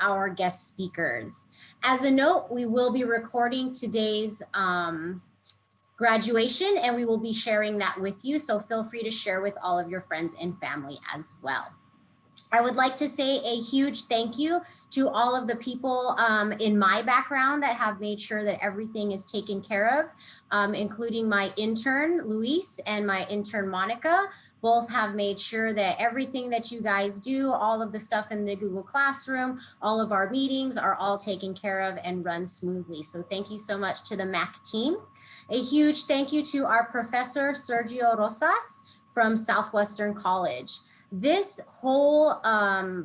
our guest speakers. As a note, we will be recording today's graduation and we will be sharing that with you. So feel free to share with all of your friends and family as well. I would like to say a huge thank you to all of the people in my background that have made sure that everything is taken care of, including my intern, Luis, and my intern, Monica. Both have made sure that everything that you guys do, all of the stuff in the Google Classroom, all of our meetings are all taken care of and run smoothly. So thank you so much to the MAAC team. A huge thank you to our professor, Sergio Rosas from Southwestern College. This whole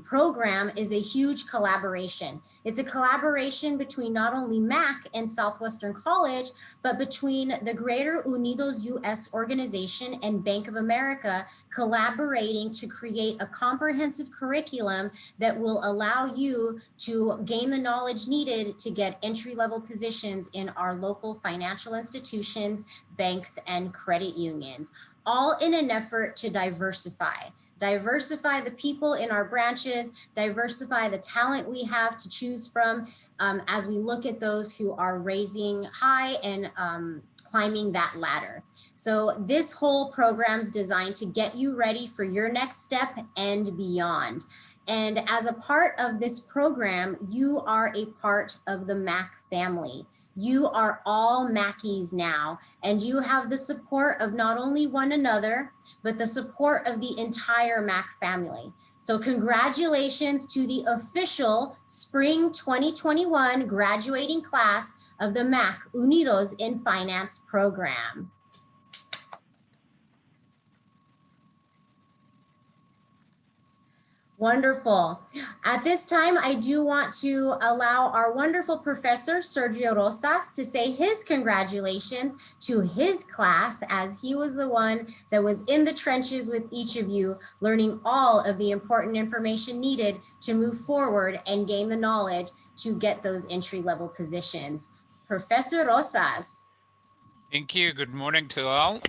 program is a huge collaboration. It's a collaboration between not only MAAC and Southwestern College, but between the Greater Unidos US organization and Bank of America collaborating to create a comprehensive curriculum that will allow you to gain the knowledge needed to get entry-level positions in our local financial institutions, banks, and credit unions, all in an effort to diversify the people in our branches, diversify the talent we have to choose from as we look at those who are raising high and climbing that ladder. So this whole program is designed to get you ready for your next step and beyond. And as a part of this program, you are a part of the MAAC family. You are all Mackies now, and you have the support of not only one another, but the support of the entire MAAC family. So congratulations to the official Spring 2021 graduating class of the MAAC Unidos in Finance program. Wonderful. At this time, I do want to allow our wonderful professor, Sergio Rosas, to say his congratulations to his class, as he was the one that was in the trenches with each of you, learning all of the important information needed to move forward and gain the knowledge to get those entry-level positions. Professor Rosas. Thank you. Good morning to all.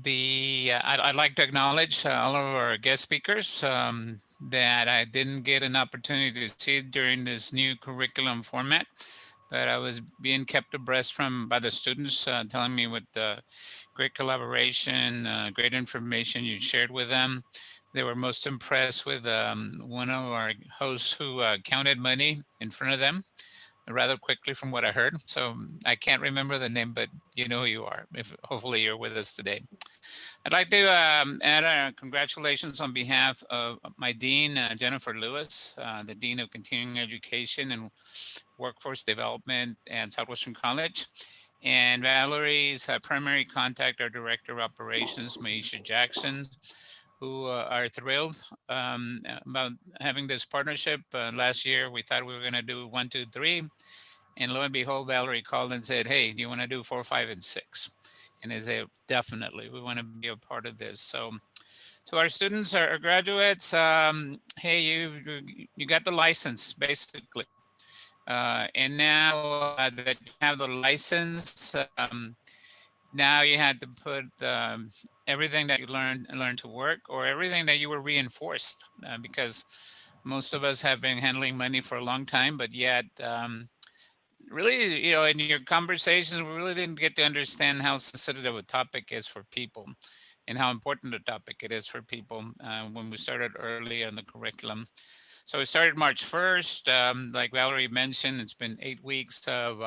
I'd like to acknowledge all of our guest speakers that I didn't get an opportunity to see during this new curriculum format, but I was being kept abreast by the students telling me with great collaboration, great information you shared with them. They were most impressed with one of our hosts who counted money in front of them rather quickly from what I heard. So I can't remember the name, but you know who you are. If hopefully you're with us today. I'd like to add congratulations on behalf of my dean, Jennifer Lewis, the Dean of Continuing Education and Workforce Development at Southwestern College, and Valerie's primary contact, our Director of Operations, Maisha Jackson, who are thrilled about having this partnership. Last year, we thought we were going to do 1, 2, 3. And lo and behold, Valerie called and said, hey, do you want to do 4, 5, and 6? And they said, definitely, we want to be a part of this. So to our students, our graduates, hey, you got the license, basically. And now that you have the license, now you had to put everything that you learned to work, or everything that you were reinforced, because most of us have been handling money for a long time, but yet really, in your conversations, we really didn't get to understand how sensitive a topic is for people and how important a topic it is for people when we started early on the curriculum. So we started March 1st. Like Valerie mentioned, it's been 8 weeks of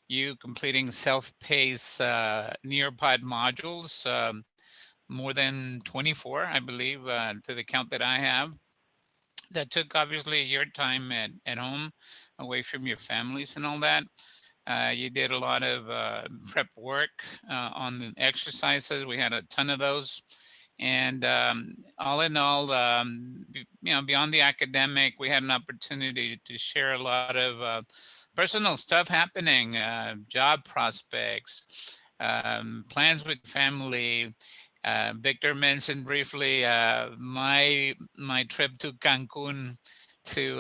you completing self-paced Nearpod modules, more than 24, I believe, to the count that I have. That took obviously your time at home, away from your families and all that. You did a lot of prep work on the exercises. We had a ton of those. And all in all, beyond the academic, we had an opportunity to share a lot of personal stuff happening, job prospects, plans with family. Victor mentioned briefly my trip to Cancun to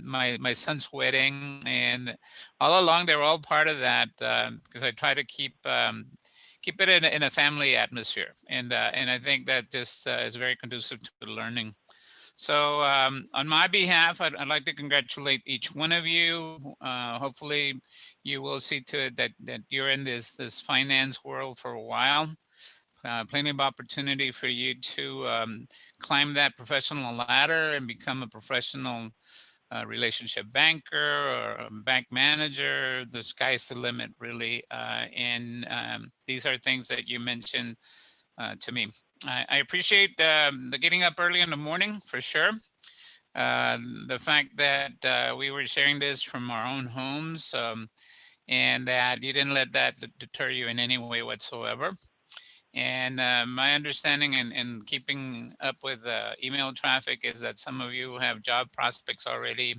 my son's wedding, and all along they were all part of that because I try to keep it in a family atmosphere, and I think that just is very conducive to learning. So on my behalf, I'd like to congratulate each one of you. Hopefully you will see to it that you're in this finance world for a while. Plenty of opportunity for you to climb that professional ladder and become a professional relationship banker or a bank manager. The sky's the limit, really. And these are things that you mentioned to me. I appreciate the getting up early in the morning for sure. Uh, the fact that we were sharing this from our own homes, and that you didn't let that deter you in any way whatsoever. And my understanding and keeping up with email traffic is that some of you have job prospects already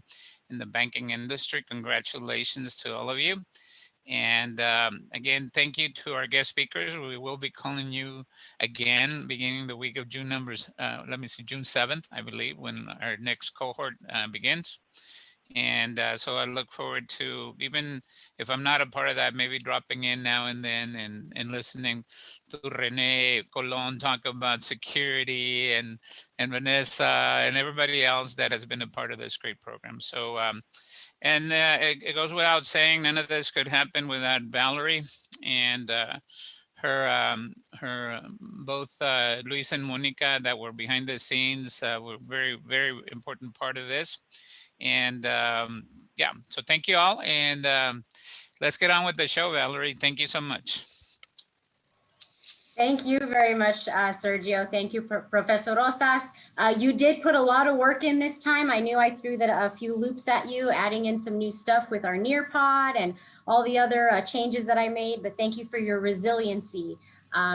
in the banking industry. Congratulations to all of you. And again, thank you to our guest speakers. We will be calling you again beginning the week of June numbers. Let me see, June 7th, I believe, when our next cohort begins. And so I look forward to, even if I'm not a part of that, maybe dropping in now and then and listening to Rene Colon talk about security and Vanessa and everybody else that has been a part of this great program. So, and it goes without saying, none of this could happen without Valerie and both Luis and Monica that were behind the scenes were very, very important part of this. And yeah, so thank you all. And let's get on with the show, Valerie. Thank you so much. Thank you very much, Sergio. Thank you, Professor Rosas. You did put a lot of work in this time. I knew I threw a few loops at you, adding in some new stuff with our Nearpod and all the other changes that I made, but thank you for your resiliency.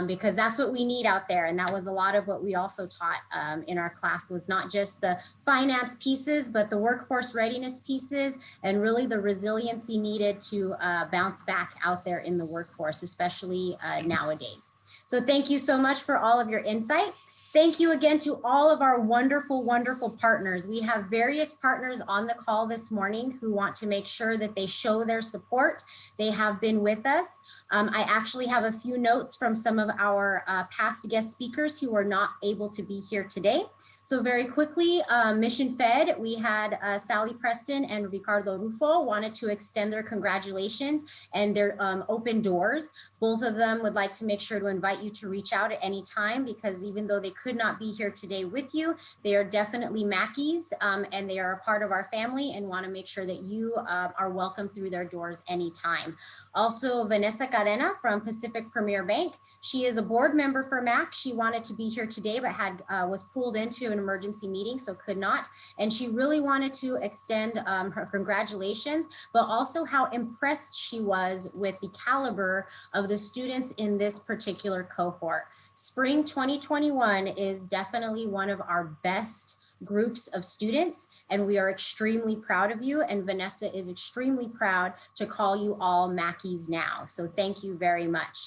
Because that's what we need out there. And that was a lot of what we also taught in our class, was not just the finance pieces, but the workforce readiness pieces, and really the resiliency needed to bounce back out there in the workforce, especially nowadays. So thank you so much for all of your insight. Thank you again to all of our wonderful, wonderful partners. We have various partners on the call this morning who want to make sure that they show their support. They have been with us. I actually have a few notes from some of our past guest speakers who are not able to be here today. So very quickly, Mission Fed, we had Sally Preston and Ricardo Rufo wanted to extend their congratulations and their open doors. Both of them would like to make sure to invite you to reach out at any time, because even though they could not be here today with you, they are definitely Mackies and they are a part of our family and want to make sure that you are welcome through their doors anytime. Also, Vanessa Cadena from Pacific Premier Bank. She is a board member for MAAC. She wanted to be here today, but was pulled into an emergency meeting, so could not. And she really wanted to extend her congratulations, but also how impressed she was with the caliber of the students in this particular cohort. Spring 2021 is definitely one of our best groups of students, and we are extremely proud of you. And Vanessa is extremely proud to call you all Mackies now. So thank you very much.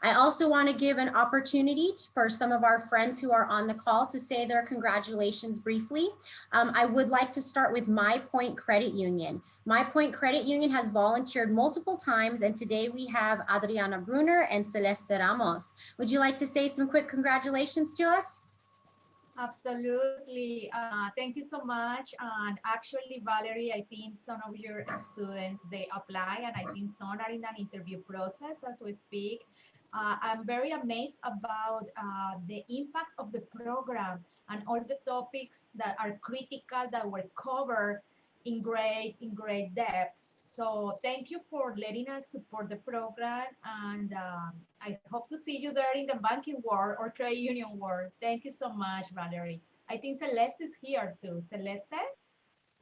I also want to give an opportunity for some of our friends who are on the call to say their congratulations briefly. I would like to start with My Point Credit Union. My Point Credit Union has volunteered multiple times, and today we have Adriana Brunner and Celeste Ramos. Would you like to say some quick congratulations to us? Absolutely. Thank you so much. And actually, Valerie, I think some of your students, they apply, and I think some are in an interview process as we speak. I'm very amazed about the impact of the program and all the topics that are critical that were covered in great depth. So thank you for letting us support the program, and I hope to see you there in the banking world or credit union world. Thank you so much, Valerie. I think Celeste is here too. Celeste?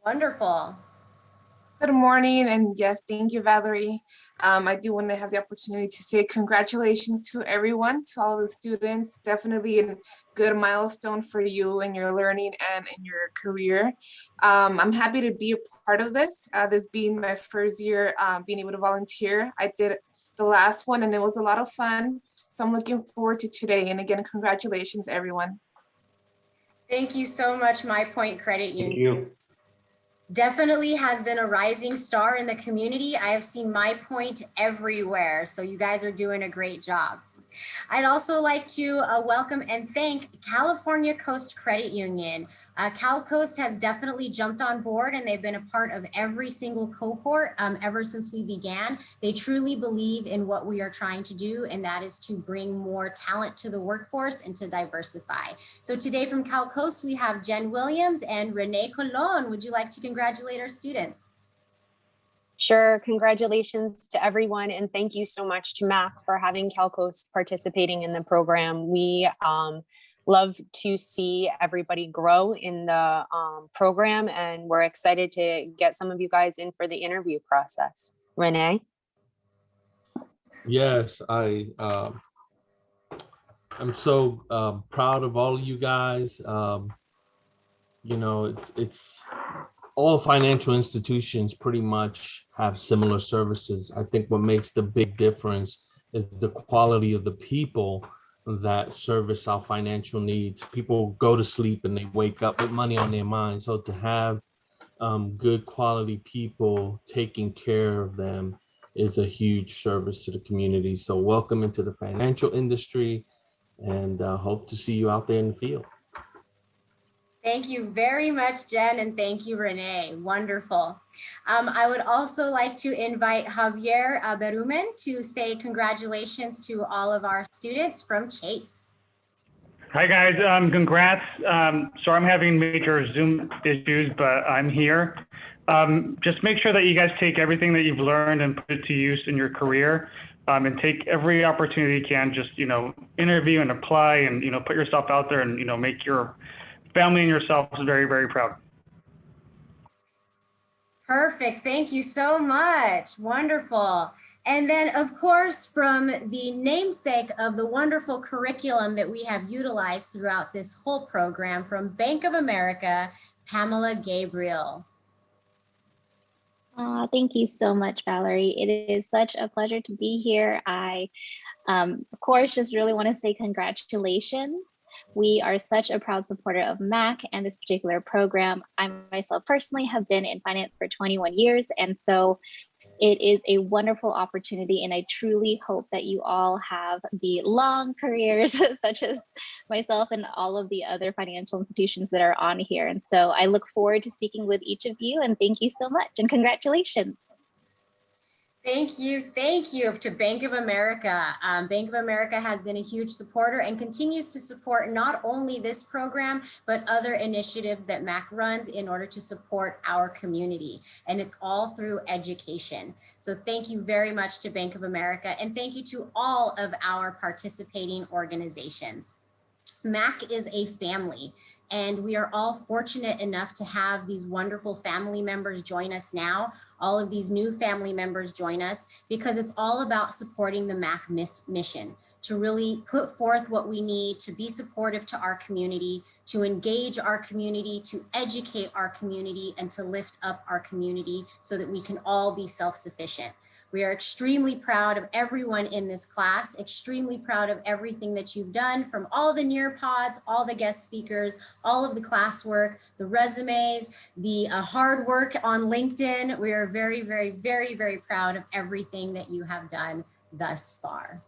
Wonderful. Good morning, and yes, thank you, Valerie. I do want to have the opportunity to say congratulations to everyone, to all the students. Definitely a good milestone for you in your learning and in your career. I'm happy to be a part of this. This being my first year being able to volunteer. I did the last one and it was a lot of fun. So I'm looking forward to today. And again, congratulations, everyone. Thank you so much, My Point Credit Union. Thank you. Definitely has been a rising star in the community. I have seen My Point everywhere, so you guys are doing a great job. I'd also like to welcome and thank California Coast Credit Union. CalCoast has definitely jumped on board, and they've been a part of every single cohort ever since we began. They truly believe in what we are trying to do, and that is to bring more talent to the workforce and to diversify. So today from CalCoast, we have Jen Williams and Renee Colon. Would you like to congratulate our students? Sure. Congratulations to everyone. And thank you so much to MAAC for having CalCoast participating in the program. We love to see everybody grow in the program, and we're excited to get some of you guys in for the interview process. Renee? Yes, I'm so proud of all of you guys. You know, it's all financial institutions pretty much have similar services. I think what makes the big difference is the quality of the people that service our financial needs. People go to sleep and they wake up with money on their mind. So to have good quality people taking care of them is a huge service to the community. So welcome into the financial industry, and hope to see you out there in the field. Thank you very much, Jen, and thank you, Renee. Wonderful. I would also like to invite Javier Berumen to say congratulations to all of our students from Chase. Hi guys, congrats. So I'm having major Zoom issues, but I'm here. Just make sure that you guys take everything that you've learned and put it to use in your career, and take every opportunity you can. Just, interview and apply, and, put yourself out there, and, make your family and yourself very, very proud. Perfect. Thank you so much. Wonderful. And then, of course, from the namesake of the wonderful curriculum that we have utilized throughout this whole program, from Bank of America, Pamela Gabriel. Thank you so much, Valerie. It is such a pleasure to be here. I, of course, just really want to say congratulations. We are such a proud supporter of MAAC and this particular program. I myself personally have been in finance for 21 years, and so it is a wonderful opportunity, and I truly hope that you all have the long careers such as myself and all of the other financial institutions that are on here. And so I look forward to speaking with each of you, and thank you so much, and congratulations. Thank you to Bank of America. Bank of America has been a huge supporter and continues to support not only this program, but other initiatives that MAAC runs in order to support our community. And it's all through education. So thank you very much to Bank of America, and thank you to all of our participating organizations. MAAC is a family, and we are all fortunate enough to have these wonderful family members join us now. All of these new family members join us because it's all about supporting the MAAC mission, to really put forth what we need to be supportive to our community, to engage our community, to educate our community, and to lift up our community so that we can all be self-sufficient. We are extremely proud of everyone in this class, extremely proud of everything that you've done, from all the Nearpods, all the guest speakers, all of the classwork, the resumes, the hard work on LinkedIn. We are very, very, very, very proud of everything that you have done thus far.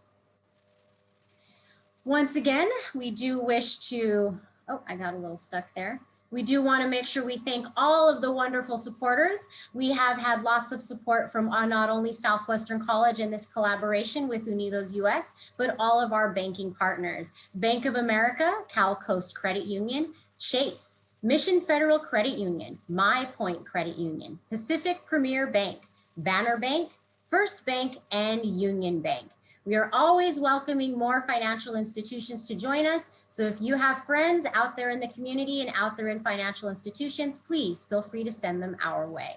Once again, we do wish to, oh, I got a little stuck there. We do want to make sure we thank all of the wonderful supporters. We have had lots of support from not only Southwestern College in this collaboration with Unidos US, but all of our banking partners. Bank of America, CalCoast Credit Union, Chase, Mission Federal Credit Union, My Point Credit Union, Pacific Premier Bank, Banner Bank, First Bank, and Union Bank. We are always welcoming more financial institutions to join us. So if you have friends out there in the community and out there in financial institutions, please feel free to send them our way.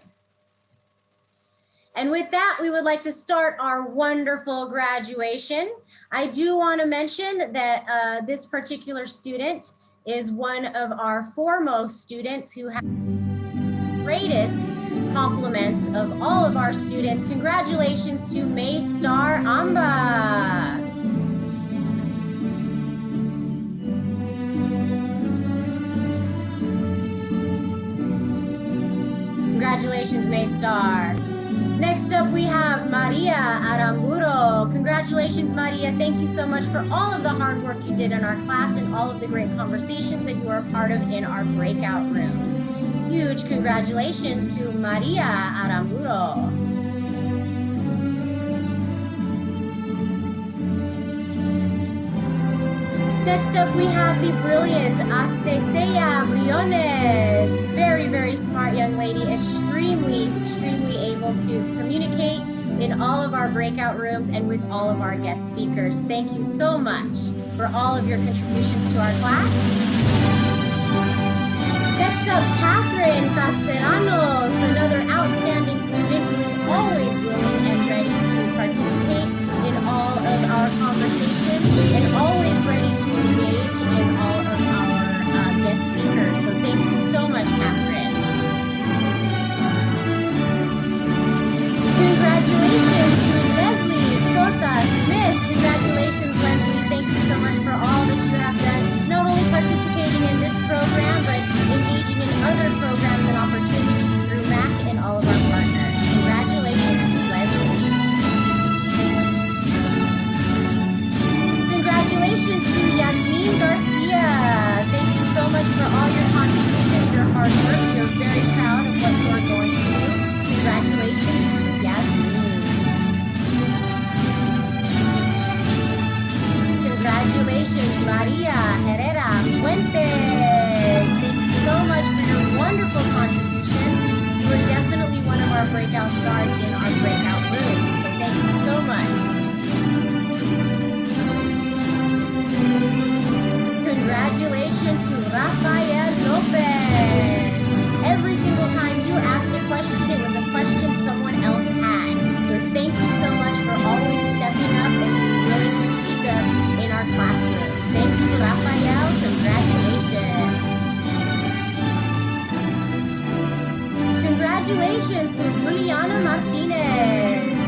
And with that, we would like to start our wonderful graduation. I do want to mention that this particular student is one of our foremost students who have the greatest compliments of all of our students. Congratulations to May Star Amba. Congratulations, May Star. Next up, we have Maria Aramburo. Congratulations, Maria. Thank you so much for all of the hard work you did in our class and all of the great conversations that you were a part of in our breakout rooms. Huge congratulations to Maria Aramburo. Next up, we have the brilliant Aceseya Briones. Very, very smart young lady, extremely able to communicate in all of our breakout rooms and with all of our guest speakers. Thank you so much for all of your contributions to our class. Next up, Catherine Castellanos, another outstanding student who is always willing and ready to participate in all of our conversations and always ready to engage in all of our guest speakers. So thank you so much, Catherine. Congratulations to Leslie Cota Smith. Congratulations, Leslie. Thank you so much for all that you have done, not only participating in this program, but engaging in other programs and opportunities through MAAC and all of our partners. Congratulations to Leslie. Congratulations to Yasmin Garcia. Thank you so much for all your contributions, your hard work. We're very proud of what you're going to do. Congratulations to Yasmin. Congratulations, Maria Herrera Fuentes. Thank you so much for your wonderful contributions. You were definitely one of our breakout stars in our breakout rooms. So thank you so much. Congratulations to Rafael Lopez. Every single time you asked a question, it was a question someone else had. So thank you so much for always stepping up and being willing to speak up in our classroom. Thank you, Rafael. Congratulations. Congratulations to Juliana Martinez.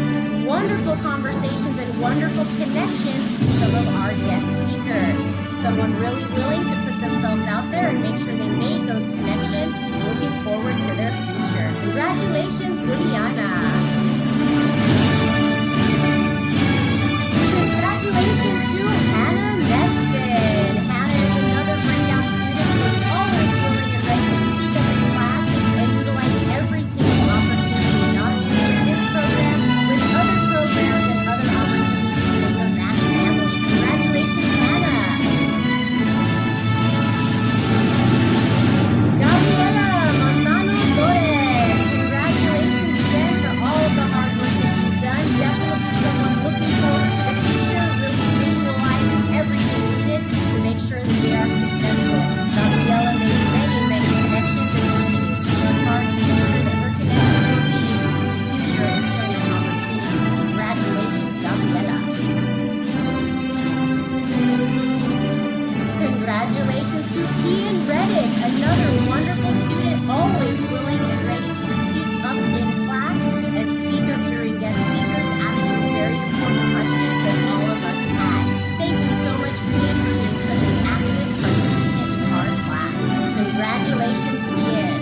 Wonderful conversations and wonderful connections to some of our guest speakers. Someone really willing to put themselves out there and make sure they made those connections, looking forward to their future. Congratulations, Juliana. Congratulations to Hannah Mespin. Hannah is another breakout student who is always willing and ready to speak up in class and utilize every single opportunity, not only in this program, with other programs and other opportunities in the MAAC family. Congratulations, Hannah. Gabriela Montano Torres, congratulations again for all of the hard work that you've done. Definitely someone looking forward to the future, really visualizing everything needed to make sure that they are successful. Gabriela made many connections and continues to work hard to make sure that her connections will lead to future employment opportunities. Congratulations, Gabriela. Congratulations to Ian Reddick, another wonderful student, always willing and ready to speak up in class and speak up during guest speakers, asking very important questions that all of us had. Thank you so much, Ian, for being such an active participant in our class. Congratulations, Ian.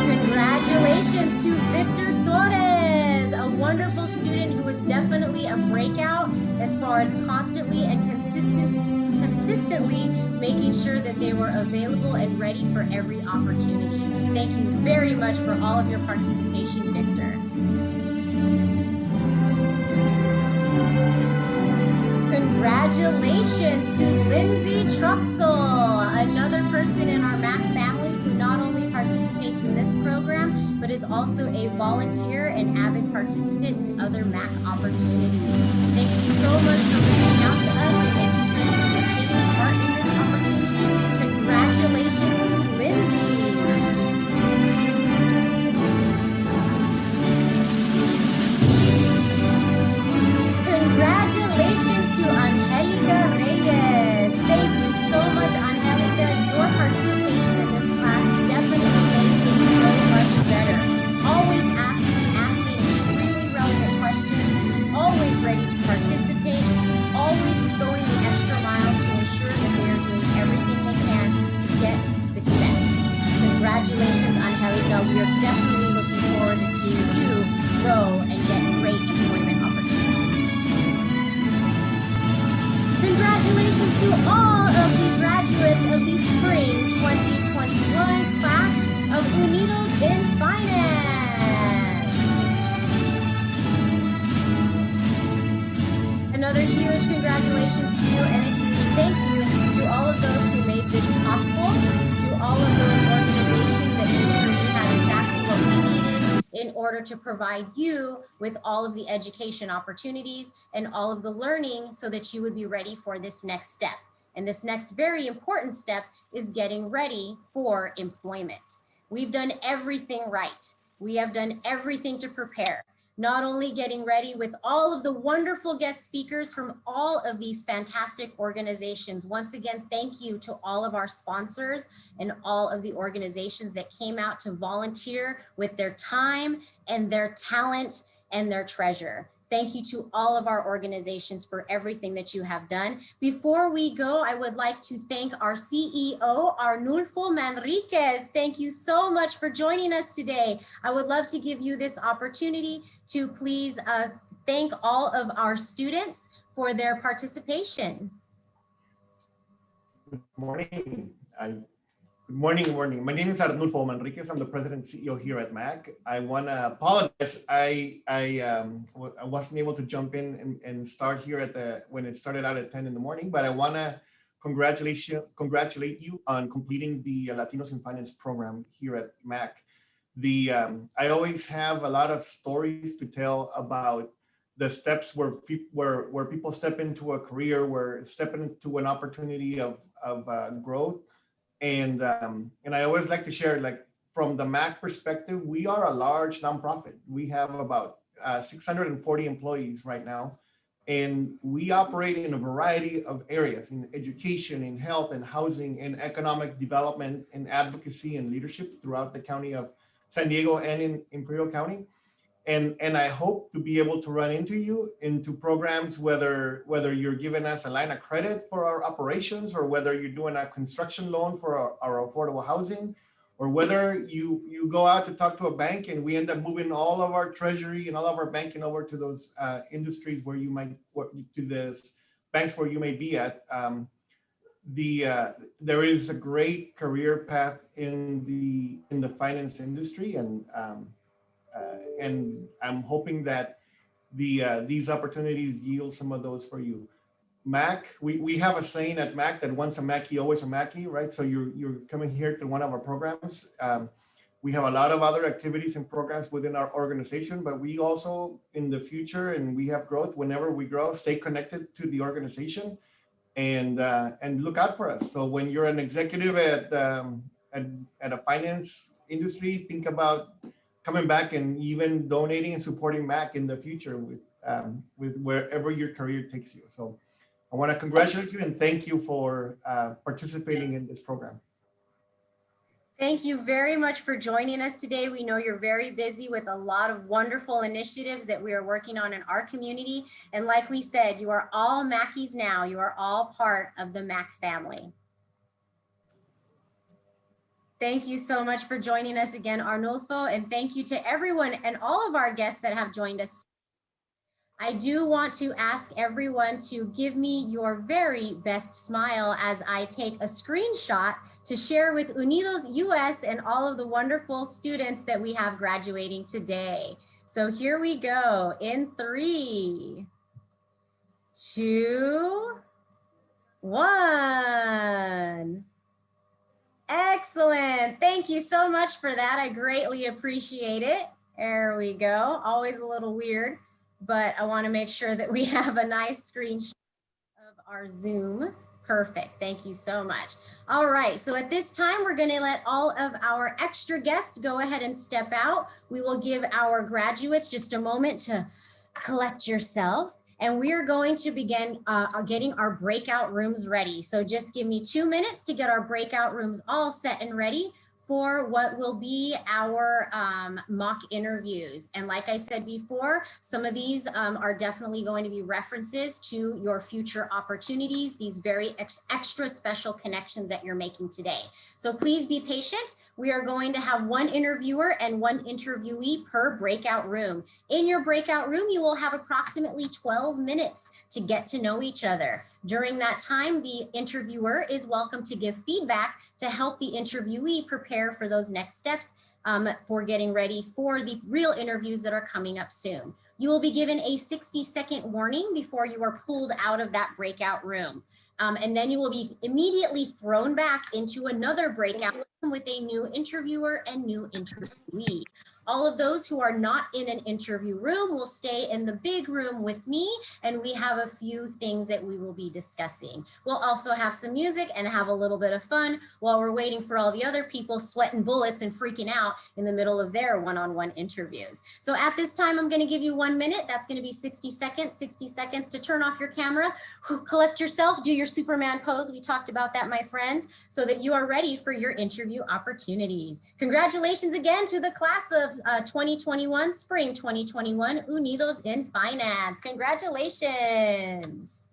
Congratulations to Victor Torres, a wonderful student who was definitely a breakout as far as constantly and consistently making sure that they were available and ready for every opportunity. Thank you very much for all of your participation, Victor. Congratulations to Lindsay Truxell, another person in our MAAC family who not only participates in this program, but is also a volunteer and avid participant in other MAAC opportunities. Thank you so much for reaching out to us and making sure that you are taking part in this opportunity. Congratulations to Lindsay. Congratulations to Angelica Reyes. Thank you so much, Angelica. Your participation in this class definitely made things so much better. Always asking extremely relevant questions, always ready to participate, always going the extra mile to ensure that they are doing everything they can to get success. Congratulations, we are definitely looking forward to seeing you grow and get great employment opportunities. Congratulations to all of the graduates of the spring 2021 class of Unidos in Finance. Another huge congratulations to you and a huge thank you to all of those who made this possible, to all of those organizations that made sure we had exactly what we needed in order to provide you with all of the education opportunities and all of the learning so that you would be ready for this next step. And this next very important step is getting ready for employment. We've done everything right. We have done everything to prepare. Not only getting ready with all of the wonderful guest speakers from all of these fantastic organizations. Once again, thank you to all of our sponsors and all of the organizations that came out to volunteer with their time and their talent and their treasure. Thank you to all of our organizations for everything that you have done. Before we go, I would like to thank our CEO, Arnulfo Manriquez. Thank you so much for joining us today. I would love to give you this opportunity to please thank all of our students for their participation. Good morning. Good morning. My name is Arnulfo Manriquez. I'm the president and CEO here at MAAC. I want to apologize. I wasn't able to jump in and start here when it started out at 10 in the morning, but I want to congratulate you on completing the Latinos in Finance program here at MAAC. I always have a lot of stories to tell about the steps where people step into a career, where step into an opportunity of growth. And I always like to share, like, from the MAAC perspective, we are a large nonprofit. We have about 640 employees right now, and we operate in a variety of areas, in education, in health and housing, in economic development, in advocacy and leadership throughout the county of San Diego and in Imperial County. And I hope to be able to run into programs, whether you're giving us a line of credit for our operations, or whether you're doing a construction loan for our affordable housing, or whether you go out to talk to a bank and we end up moving all of our treasury and all of our banking over to those industries where you might, to the banks where you may be at. There is a great career path in the finance industry, and I'm hoping that these opportunities yield some of those for you. MAAC, we have a saying at MAAC that once a Mackey, always a Mackey, right? So you're coming here to one of our programs. We have a lot of other activities and programs within our organization, but we also, in the future, and we have growth whenever we grow, stay connected to the organization and look out for us. So when you're an executive at a finance industry, think about coming back and even donating and supporting MAAC in the future with wherever your career takes you. So I want to congratulate you and thank you for participating in this program. Thank you very much for joining us today. We know you're very busy with a lot of wonderful initiatives that we are working on in our community. And like we said, you are all Mackies now. You are all part of the MAAC family. Thank you so much for joining us again, Arnulfo, and thank you to everyone and all of our guests that have joined us. I do want to ask everyone to give me your very best smile as I take a screenshot to share with Unidos US and all of the wonderful students that we have graduating today. So here we go in 3, 2, 1. Excellent. Thank you so much for that. I greatly appreciate it. There we go. Always a little weird, but I want to make sure that we have a nice screenshot of our Zoom. Perfect. Thank you so much. All right. So at this time, we're going to let all of our extra guests go ahead and step out. We will give our graduates just a moment to collect yourself. And we are going to begin getting our breakout rooms ready. So just give me 2 minutes to get our breakout rooms all set and ready for what will be our mock interviews. And like I said before, some of these are definitely going to be references to your future opportunities, these very extra special connections that you're making today. So please be patient. We are going to have one interviewer and one interviewee per breakout room. In your breakout room, you will have approximately 12 minutes to get to know each other. During that time, the interviewer is welcome to give feedback to help the interviewee prepare for those next steps for getting ready for the real interviews that are coming up soon. You will be given a 60-second warning before you are pulled out of that breakout room. And then you will be immediately thrown back into another breakout room with a new interviewer and new interviewee. All of those who are not in an interview room will stay in the big room with me, and we have a few things that we will be discussing. We'll also have some music and have a little bit of fun while we're waiting for all the other people sweating bullets and freaking out in the middle of their one-on-one interviews. So at this time, I'm going to give you 1 minute. That's going to be 60 seconds to turn off your camera, collect yourself, do your Superman pose. We talked about that, my friends, so that you are ready for your interview opportunities. Congratulations again to the class of 2021, spring 2021, Unidos in Finance. Congratulations.